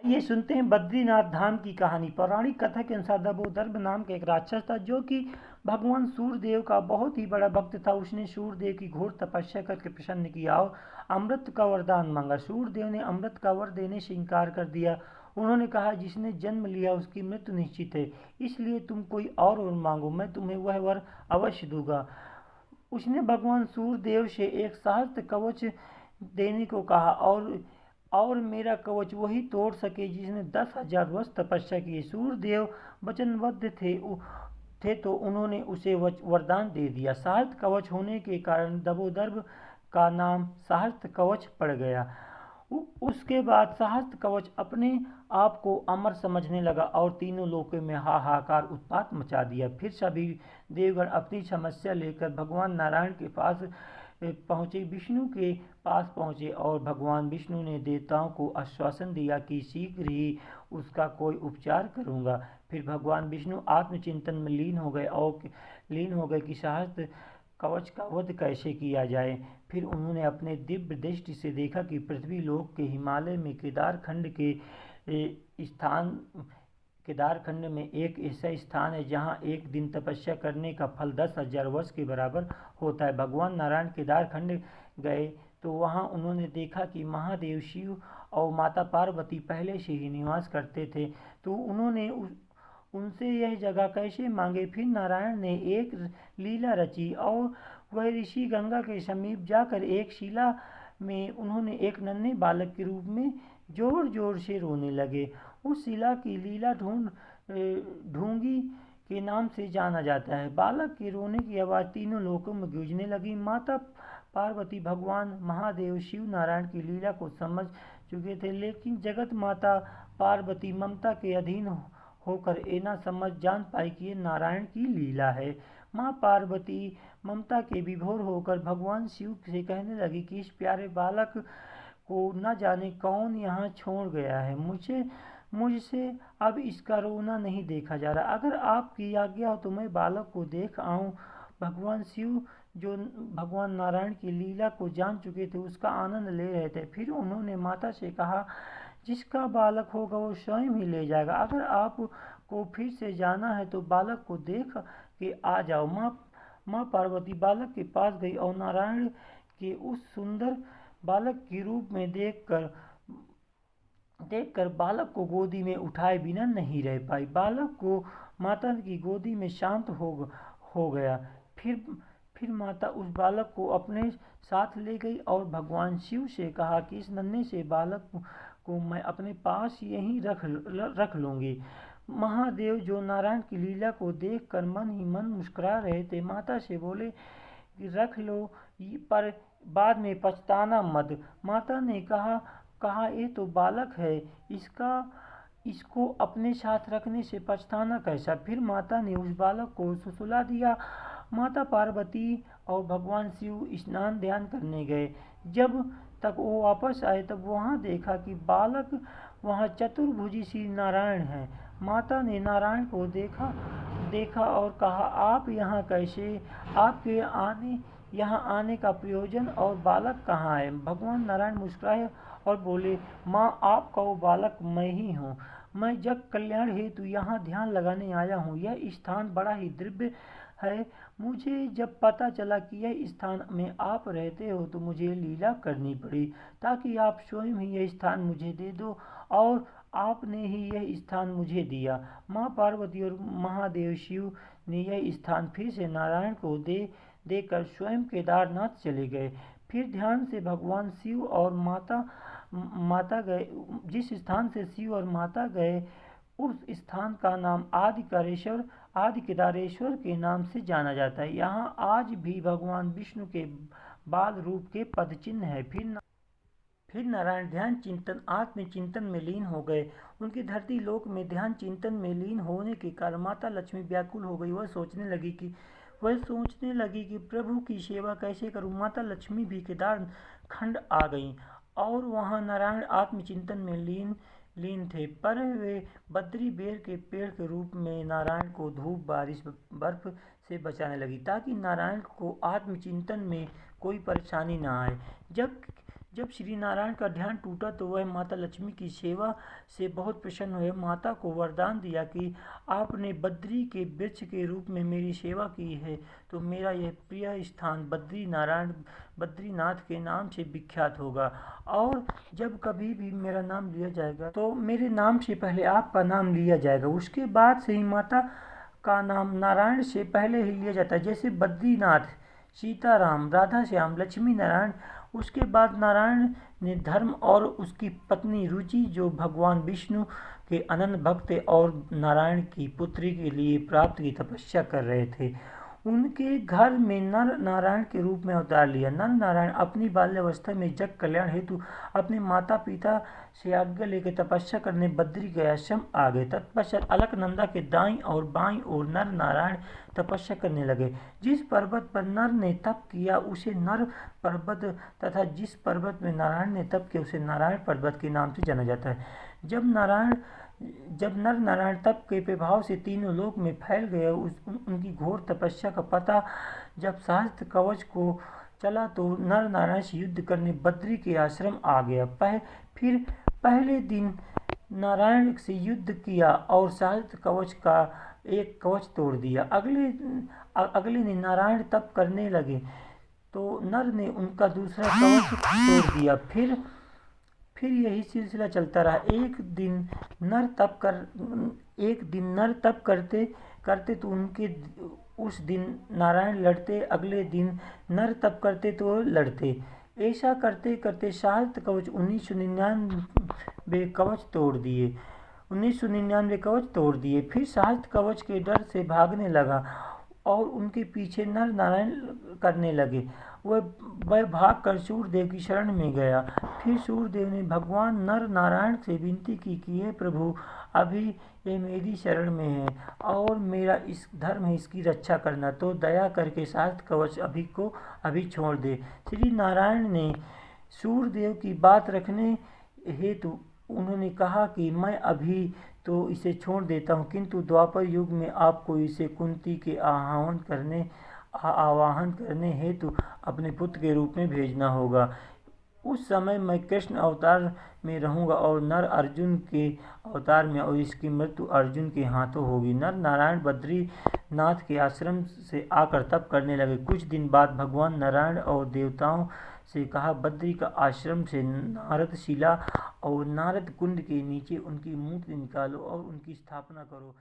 ये सुनते हैं बद्रीनाथ धाम की कहानी। पौराणिक कथा के अनुसार दबोदर नाम का एक राक्षस था जो कि भगवान सूर्यदेव का बहुत ही बड़ा भक्त था। उसने सूर्यदेव की घोर तपस्या करके प्रसन्न किया और अमृत का वरदान मांगा। सूर्यदेव ने अमृत का वर देने से इनकार कर दिया। उन्होंने कहा, जिसने जन्म लिया उसकी मृत्यु निश्चित है, इसलिए तुम कोई और मांगो, मैं तुम्हें वह वर अवश्य दूंगा। उसने भगवान सूर्यदेव से एक सहस्त्र कवच देने को कहा और मेरा कवच वही तोड़ सके जिसने 10,000 वर्ष तपस्या की। सूर्यदेव वचनबद्ध थे तो उन्होंने उसे वरदान दे दिया। सहस्त्र कवच होने के कारण दबोदर का नाम सहस्त्र कवच पड़ गया। उसके बाद सहस्त्र कवच अपने आप को अमर समझने लगा और तीनों लोकों में हाहाकार उत्पात मचा दिया। फिर सभी देवगण अपनी समस्या लेकर भगवान नारायण के पास पहुँचे, विष्णु के पास पहुँचे और भगवान विष्णु ने देवताओं को आश्वासन दिया कि शीघ्र ही उसका कोई उपचार करूँगा। फिर भगवान विष्णु आत्मचिंतन में लीन हो गए कि सहस्त्र कवच का वध कैसे किया जाए। फिर उन्होंने अपने दिव्य दृष्टि से देखा कि पृथ्वी लोक के हिमालय में केदारखंड में एक ऐसा स्थान है जहाँ एक दिन तपस्या करने का फल 10,000 वर्ष के बराबर होता है। भगवान नारायण केदारखंड गए तो वहाँ उन्होंने देखा कि महादेव शिव और माता पार्वती पहले से ही निवास करते थे, तो उन्होंने उनसे यह जगह कैसे मांगे। फिर नारायण ने एक लीला रची और वह ऋषि गंगा के समीप जाकर एक शिला में उन्होंने एक नन्हे बालक के रूप में जोर जोर से रोने लगे। उस शिला की लीला ढूंगी के नाम से जाना जाता है। बालक के रोने की आवाज़ तीनों लोकों में गूंजने लगी। माता पार्वती भगवान महादेव शिव नारायण की लीला को समझ चुके थे, लेकिन जगत माता पार्वती ममता के अधीन होकर ये ना समझ जान पाई कि ये नारायण की लीला है। माँ पार्वती ममता के विभोर होकर भगवान शिव से कहने लगी कि इस प्यारे बालक को न जाने कौन यहाँ छोड़ गया है। मुझसे अब इसका रोना नहीं देखा जा रहा। अगर आपकी आज्ञा हो तो मैं बालक को देख आऊँ। भगवान शिव जो भगवान नारायण की लीला को जान चुके थे उसका आनंद ले रहे थे। फिर उन्होंने माता से कहा, जिसका बालक होगा वो स्वयं ही ले जाएगा। अगर आपको फिर से जाना है तो बालक को देख के आ जाओ। माँ पार्वती बालक के पास गई और नारायण के उस सुंदर बालक के रूप में देखकर बालक को गोदी में उठाए बिना नहीं रह पाई। बालक को माता की गोदी में शांत हो गया। फिर माता उस बालक को अपने साथ ले गई और भगवान शिव से कहा कि इस नन्हे से बालक को मैं अपने पास यहीं रख लूँगी। महादेव जो नारायण की लीला को देखकर मन ही मन मुस्कुरा रहे थे, माता से बोले कि रख लो, पर बाद में पछताना मत। माता ने कहा ये तो बालक है, इसको अपने साथ रखने से पछताना कैसा। फिर माता ने उस बालक को सुसुला दिया। माता पार्वती और भगवान शिव स्नान ध्यान करने गए। जब तक वो वापस आए तब वहाँ देखा कि बालक वहाँ चतुर्भुजी श्री नारायण है। माता ने नारायण को देखा और कहा, आप यहाँ कैसे? आपके यहाँ आने का प्रयोजन और बालक कहाँ है? भगवान नारायण मुस्कुराए और बोले, माँ, आपका वो बालक मैं ही हूँ। मैं जग कल्याण हेतु यहाँ ध्यान लगाने आया हूँ। यह स्थान बड़ा ही दिव्य है। मुझे जब पता चला कि यह स्थान में आप रहते हो तो मुझे लीला करनी पड़ी ताकि आप स्वयं ही यह स्थान मुझे दे दो, और आपने ही यह स्थान मुझे दिया। माँ पार्वती और महादेव शिव ने यह स्थान फिर से नारायण को देकर स्वयं केदारनाथ चले गए। फिर ध्यान से भगवान शिव और माता गए। जिस स्थान से शिव और माता गए उस स्थान का नाम आदि केदारेश्वर के नाम से जाना जाता है। यहाँ आज भी भगवान विष्णु के बाल रूप के पद चिन्ह है। फिर नारायण ध्यान चिंतन आत्मचिंतन में लीन हो गए। उनके धरती लोक में ध्यान चिंतन में लीन होने के कारण माता लक्ष्मी व्याकुल हो गई। वह सोचने लगी कि प्रभु की सेवा कैसे करूं। माता लक्ष्मी भी केदारखंड आ गईं और वहां नारायण आत्मचिंतन में लीन थे, पर वे बद्री बेर के पेड़ के रूप में नारायण को धूप, बारिश, बर्फ से बचाने लगी ताकि नारायण को आत्मचिंतन में कोई परेशानी न आए। जब श्री नारायण का ध्यान टूटा तो वह माता लक्ष्मी की सेवा से बहुत प्रसन्न हुए। माता को वरदान दिया कि आपने बद्री के वृक्ष के रूप में मेरी सेवा की है तो मेरा यह प्रिय स्थान बद्रीनाथ के नाम से विख्यात होगा, और जब कभी भी मेरा नाम लिया जाएगा तो मेरे नाम से पहले आपका नाम लिया जाएगा। उसके बाद से ही माता का नाम नारायण से पहले ही लिया जाता है, जैसे बद्रीनाथ, सीताराम, राधा श्याम, लक्ष्मी नारायण। उसके बाद नारायण ने धर्म और उसकी पत्नी रुचि, जो भगवान विष्णु के अनंत भक्त और नारायण की पुत्री के लिए प्राप्त की तपस्या कर रहे थे, उनके घर में नर नारायण के रूप में अवतार लिया। नर नारायण अपनी बाल्यावस्था में जग कल्याण हेतु अपने माता पिता से आज्ञा लेकर तपस्या करने बद्री के आश्रम आ गए। तत्पश्चात अलकनंदा के दाईं और बाईं ओर नर नारायण तपस्या करने लगे। जिस पर्वत पर नर ने तप किया उसे नर पर्वत तथा जिस पर्वत में नारायण ने तप किया उसे नारायण पर्वत के नाम से जाना जाता है। जब नर नारायण तप के प्रभाव से तीनों लोक में फैल गए, उनकी घोर तपस्या का पता जब सहस्त्र कवच को चला तो नर नारायण से युद्ध करने बद्री के आश्रम आ गया। फिर पहले दिन नारायण से युद्ध किया और सहस्त्र कवच का एक कवच तोड़ दिया। अगले दिन नारायण तप करने लगे तो नर ने उनका दूसरा कवच तोड़ दिया। फिर यही सिलसिला चलता रहा। एक दिन नर तप करते तो उस दिन नारायण लड़ते, अगले दिन नर तप करते तो लड़ते। ऐसा करते करते सहस्त्र कवच 1999 कवच तोड़ दिए। फिर सहस्त्र कवच के डर से भागने लगा और उनके पीछे नर नारायण करने लगे। वह भागकर सूर्यदेव की शरण में गया। फिर सूर्यदेव ने भगवान नर नारायण से विनती की कि हे प्रभु, अभी ये मेरी शरण में है और मेरा इस धर्म है इसकी रक्षा करना, तो दया करके सहस्त्र कवच अभी छोड़ दे। श्री नारायण ने सूर्यदेव की बात रखने हेतु उन्होंने कहा कि मैं अभी तो इसे छोड़ देता हूँ, किंतु द्वापर युग में आपको इसे कुंती के आवाहन करने हेतु अपने पुत्र के रूप में भेजना होगा। उस समय मैं कृष्ण अवतार में रहूंगा और नर अर्जुन के अवतार में, और इसकी मृत्यु अर्जुन के हाथों होगी। नर नारायण बद्रीनाथ के आश्रम से आकर तप करने लगे। कुछ दिन बाद भगवान नारायण और देवताओं से कहा, बद्री का आश्रम से नारदशिला और नारद कुंड के नीचे उनकी मूर्ति निकालो और उनकी स्थापना करो।